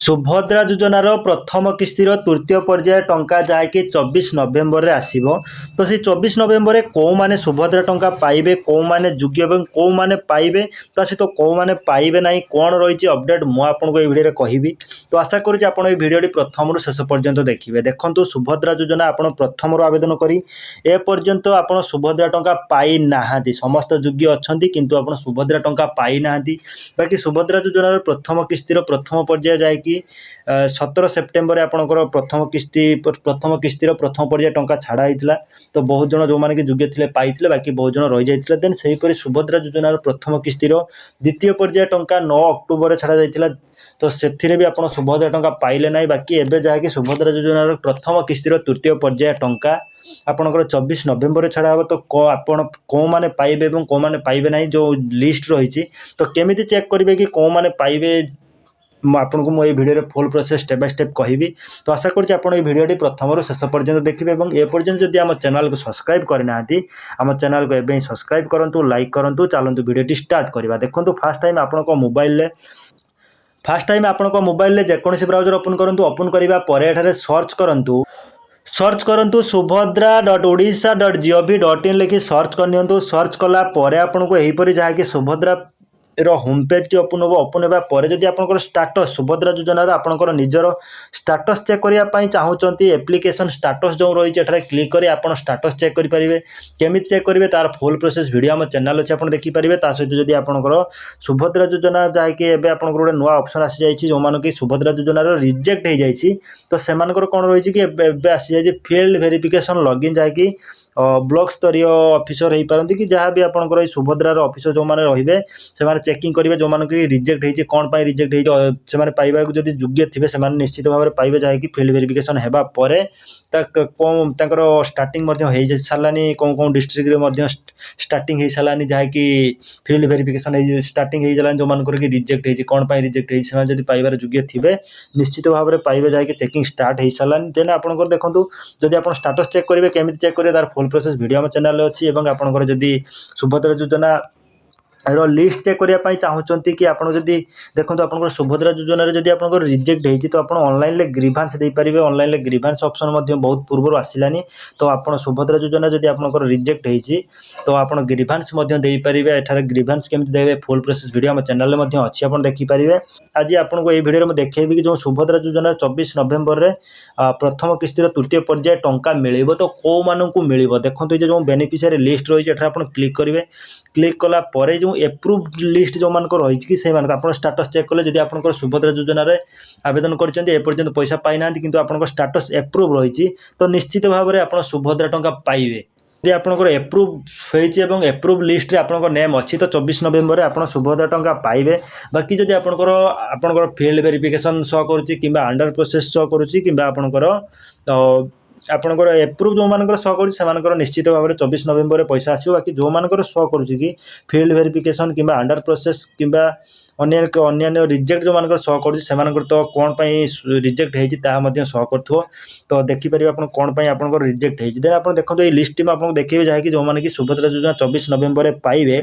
सुभद्रा योजनार प्रथम किस्तिर तृतीय पर्याय टंका जहाँकि 24 नवेम्बर आसीबो। तो से 24 नवेम्बर कौ माने सुभद्रा टंका पाइबे, कौ माने योग्य एवं कौ माने पाइबे, तो सहित कौ माने पाइबे नहीं कौन रही अपडेट मु आपको ये वीडियो कहबी। तो आशा करुँच आप भिडियो प्रथम शेष पर्यंत देखिए। देखो सुभद्रा योजना आप प्रथम आवेदन करी ए पर्यंत आप सुभद्रा टंका पाई नाहांती, समस्त योग्य अच्छा किंतु आप सुभद्रा टंका पाई नाहांती। बाकी सुभद्रा योजनार प्रथम किस्तिर प्रथम पर्याय जाए 17 सेप्टेम्बर आपंकर प्रथम किस्तिर प्रथम पर्याय टंका छाड़ा होता। तो बहुत जन जो मैंने योग्य थे पाई, बाकी बहुत जन रही जाते। देन से हीपरि सुभद्रा योजनार प्रथम किस्तिर द्वितीय पर्याय टंका 9 अक्टोबर छाड़ा जाता। तो से भी आप सुभद्रा टंका पाइले ना। बाकी एवं जहाँकि सुभद्रा योजनार प्रथम किस्तिर तृतीय पर्याय टंका आपंकर 24 नवेम्बर छाड़ा हे। तो आपण कौ माने पाइबे और कौ माने पाइबे ना जो लिस्ट रही। तो केमिति चेक करेंगे कि कौ माने पाइबे आपको मुझे video full process step by step कहबी। तो आशा करुँच आप भिडियो प्रथम शेष पर्यंत देखिए। और ए पर्यंत जदि आम चैनल को सब्सक्राइब करना आम चैनल को एवं सब्सक्राइब करूँ, लाइक करूँ। चलतु भिडियो स्टार्ट करवा। देखो फास्ट टाइम आपको मोबाइल जेकोसी ब्राउजर ओपन करूँ। ओपन करने पर सर्च करूँ subhadra.odisha.gov.in लिखि सर्च करनी। सर्च कलापर आपको यहीपरि जहाँकि Subhadra home page T open हो। ओपन होगा पर जदि आपंकर स्टाटस सुभद्रा योजनार आपंकर निजर स्टाटस चेक करने चाहूँगी एप्लिकेशन स्टाटस जो रही है क्लिक कर आप स्टाटस चेक करेंगे। केमी चेक करेंगे तार फुल प्रोसेस वीडियो आम चैनल अच्छे आप देखिपारे। सहित जदि आपंकर सुभद्रा योजना जहाँकि आपंकर गोटे नुआ ऑप्शन आसी जाइए जो मानक सुभद्रा योजनार रिजेक्ट हो जाए। तो से कौन रही कि आसी जाए फील्ड वेरिफिकेशन लॉगिन जहाँकि ब्लॉक स्तरीय ऑफिसर हो पारती कि जहाँ भी आपंकर सुभद्रार ऑफिसर जो मैंने रही से चेकिंग करेंगे जो मानक रिजेक्ट होती कौन पर रिजेक्ट होती पाइबा जब योग्य थे से निश्चित भाव में पाइबे जहाँकि फील्ड वेरिफिकेशन होगापर स्टार्टिंग हो सारानी कौन कौन डिस्ट्रिक्ट स्टार्टिंग हो सारानी जहाँकि फील्ड वेरिफिकेशन स्टार्टिंग हो सारानी जो मानक रिजेक्ट होती कौन पर रिजेक्ट होती जब पाइबार योग्य थे निश्चित भाव में पाइबे जहाँकि चेकिंग स्टार्ट हो सारानी। देन आपंकर देखो जब आप स्टाटस चेक करेंगे केमी चेक करेंगे तार फुल प्रोसेस वीडियो आम चैनल अच्छी। आपंकर जदि सुभद्रा योजना लिस्ट चेक करने चाहूँगी कि आप देखो आप सुभद्रा योजन जब आप रिजेक्ट होती तो आप ऑनलाइन ग्रीभांस दे पारे। ऑनलाइन ग्रीभांस ऑप्शन बहुत पूर्व आसलानी। तो आप सुभद्रा योजना जब आप रिजेक्ट होती तो आप ग्रीभांस दे पारे। एठार ग्रीभांस केमती देवे फुल प्रोसेस वीडियो आम चैनल में अच्छी आप देखिपारे। आज आपको ये वीडियो में देखेबी कि जो सुभद्रा योजना 24 नवेम्बर में प्रथम किस्तिर तृतीय पर्याय टंका मिल तो कौ मानू मिल। देखो ये जो बेनिफिशियरी लिस्ट रही है आप क्लिक करेंगे। क्लिक कलापर जो एप्रूव्ड लिस्ट जो मान रही कि आप स्टाटस चेक कले जब आप सुभद्रा योजन आवेदन करपर्यंत पैसा पाई ना कि आप स्टाटस एप्रूव रही तो निश्चित भाव में आप सुभद्रा टंका पाइबे। यदि आपंकर एप्रूव हो एप्रूव लिस्ट रे आपंकर नेम अच्छी तो 24 नवेम्बर आप सुभद्रा टंका पाइबे। बाकी जब आपंकर फील्ड वेरिफिकेशन शो करुच्ची कि अंडर प्रोसेस शो करुच्ची कि आपंकर आपंकर एप्रूव जो मान शो कर निश्चित भाव में 24 नवेम्बर पैसा आसो। बाकी जो मान शो करुच्ची कि फील्ड वेरिफिकेशन कि अंडर प्रोसेस कि अन्य रिजेक्ट जो मान शो कर तो कौन पर रिजेक्ट होती शो कर। तो देखिपारे आप कौन पर आप रिजेक्ट होती। देन आप देखो ये लिस्ट में आपको देखिए जहाँकि जो मैंने सुभद्रा योजना 24 नवेम्बर पाइबे।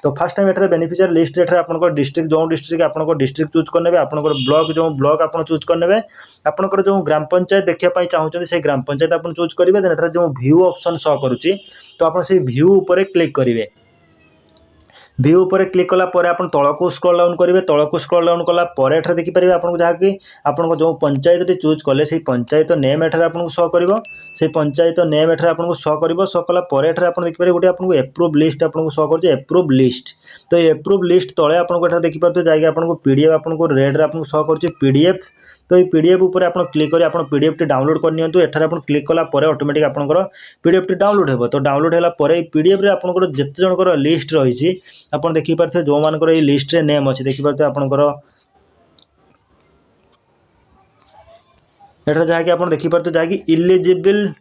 तो फास्ट टाइम एठार बेनिफिशियरी लिस्ट आप डिस्ट्रिक्ट जो डिस्ट्रिक्ट आप डिस्ट्रिक्ट चूज करने आपंकर ब्लॉक जो ब्लॉक आप चूज करने आपंकर जो ग्राम पंचायत देखा चाहते से ग्राम पंचायत आप चूज करेंगे। देन एठार जो व्यू ऑप्शन शो करुच्ची तो आप व्यू उपर क्लिक करेंगे। व्यू पर क्लिक कलापर आप तलक स्क्रॉल डाउन करेंगे। तलक स्क्रॉल डाउन कलापर एठार देखिपारे आपको जहाँकि आपको जो पंचायत चूज कले से पंचायत नेम एठार आपको शो कर से पंचायत नेम एठार आपको शो कर। शो कलापर एठार आप देखिपारे गोटे आपको एप्रूव लिस्ट आपको शो कर एप्रूव लिस्ट। तो एप्रूव लिस्ट तले आपको एठार देखिपारे जहाँकि आपको पीडीएफ आपको रेड रे आपको शो कर पीडीएफ। तो ये पीडीएफ ऊपर आप क्लिक करें आप पीडीएफ टी डाउनलोड करनी। एठार आप क्लिक कलापर ऑटोमेटिक आपंकर पीडीएफ टी डाउनलोड हो। तो डाउनलोड होगापर पीडीएफ रे आपंकर जिते जनकर लिस्ट रही आप देखिपारे जो मानकर ये लिस्ट रे नेम अच्छे देखिपारे आपंकर एठार जहाँकि आप देखिपारे जहाँकि इलिजिबल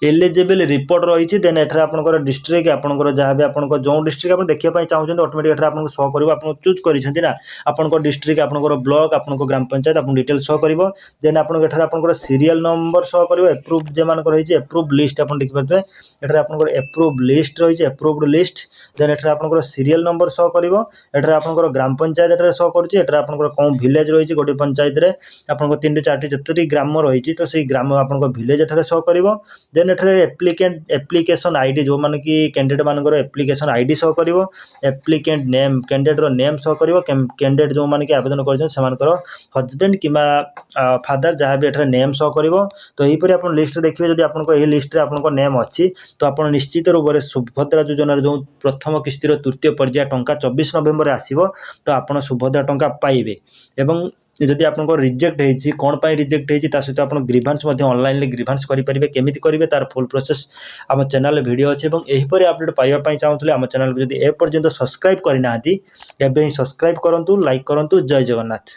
एलिजिबल रिपोर्ट रही देन एठार आपंकर डिस्ट्रिक्ट आपंकर जहाँ भी आप जो डिस्ट्रिक्ट आप देखा चाहते ऑटोमेटिक एठार आपको शो कर आप चूज कर आपंकर डिस्ट्रिक्ट आपंकर ब्लॉक आपंकर ग्राम पंचायत आपको डिटेल शो कर देन आपंकर सीरियल नंबर शो कर एप्रूव जो रही एप्रूव लिस्ट आप देखिए एठार आपंकर एप्रूव लिस्ट रही एप्रूव्ड लिस्ट देन एठार आपंकर सीरियल नंबर शो कर एठार आपंकर ग्राम पंचायत एठार शो करुच्ची एठार आपंकर कौन विलेज रही गोटे पंचायत रे आपंकर 3 ରୁ 4ଟି जतटी ग्राम रही तो से ग्राम आपंकर विलेज एठार शो कर देन एठार एप्लिकेशन आईडी जो माने कि कैंडिडेट मानकर एप्लिकेशन आईडी शो कर एप्लिकेंट नेम कैंडिडेट रो नेम शो कर कैंडिडेट जो माने कि आवेदन कर हजबैंड किमा फादर जहाँ भी एठार नेम शो कर तो यहीपर आप लिस्ट देखिए जब आप लिस्ट रे आपन नेम अच्छी तो आप निश्चित रूप से सुभद्रा योजन जो प्रथम किस्तिर तृतीय पर्याय टंका 24 नवेम्बर आसीबो तो आप सुभद्रा टंका पाइबे एवं जदि आपको रिजेक्ट होती कौन पर रिजेक्ट होती सहित आप ग्रीभांस ऑनलाइन ग्रीभांस करेंगे केमी करेंगे तार फुल प्रोसेस आम चैनल वीडियो अच्छे यहीपर अपडेट पाइबा चाहूँगे आम चैनल जब एपर्यंत सब्सक्राइब करना एवं सब्सक्राइब करूँ लाइक करूँ जय जगन्नाथ।